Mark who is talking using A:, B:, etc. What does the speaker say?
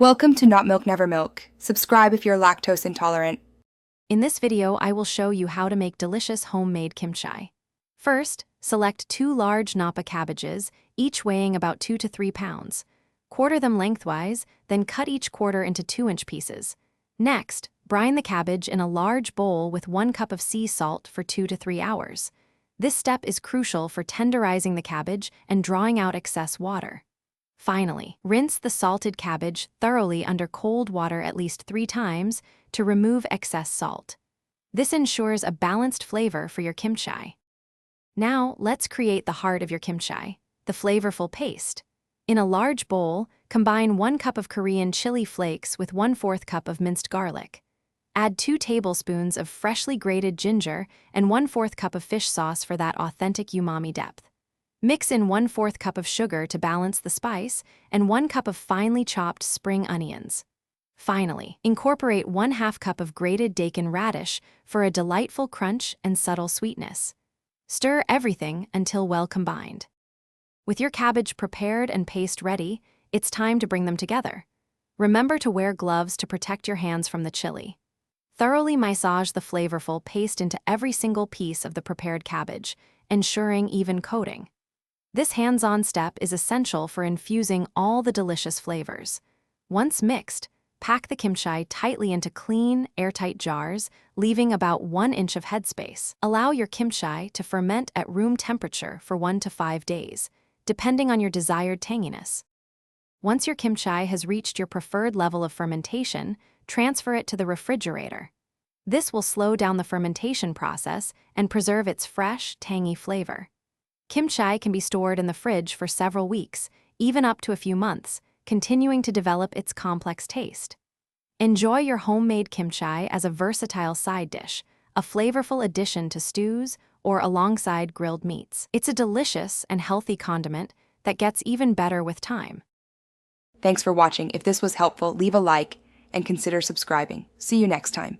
A: Welcome to Not Milk Never Milk. Subscribe if you're lactose intolerant.
B: In this video, I will show you how to make delicious homemade kimchi. First, select 2 large Napa cabbages, each weighing about 2 to 3 pounds. Quarter them lengthwise, then cut each quarter into 2-inch pieces. Next, brine the cabbage in a large bowl with 1 cup of sea salt for 2 to 3 hours. This step is crucial for tenderizing the cabbage and drawing out excess water. Finally, rinse the salted cabbage thoroughly under cold water at least 3 times to remove excess salt. This ensures a balanced flavor for your kimchi. Now, let's create the heart of your kimchi, the flavorful paste. In a large bowl, combine 1 cup of Korean chili flakes with 1/4 cup of minced garlic. Add 2 tablespoons of freshly grated ginger and 1/4 cup of fish sauce for that authentic umami depth. Mix in 1/4 cup of sugar to balance the spice and 1 cup of finely chopped spring onions. Finally, incorporate 1/2 cup of grated Dakin radish for a delightful crunch and subtle sweetness. Stir everything until well combined. With your cabbage prepared and paste ready, it's time to bring them together. Remember to wear gloves to protect your hands from the chili. Thoroughly massage the flavorful paste into every single piece of the prepared cabbage, ensuring even coating. This hands-on step is essential for infusing all the delicious flavors. Once mixed, pack the kimchi tightly into clean, airtight jars, leaving about 1 inch of headspace. Allow your kimchi to ferment at room temperature for 1 to 5 days, depending on your desired tanginess. Once your kimchi has reached your preferred level of fermentation, transfer it to the refrigerator. This will slow down the fermentation process and preserve its fresh, tangy flavor. Kimchi can be stored in the fridge for several weeks, even up to a few months, continuing to develop its complex taste. Enjoy your homemade kimchi as a versatile side dish, a flavorful addition to stews or alongside grilled meats. It's a delicious and healthy condiment that gets even better with time.
A: Thanks for watching. If this was helpful, leave a like and consider subscribing. See you next time.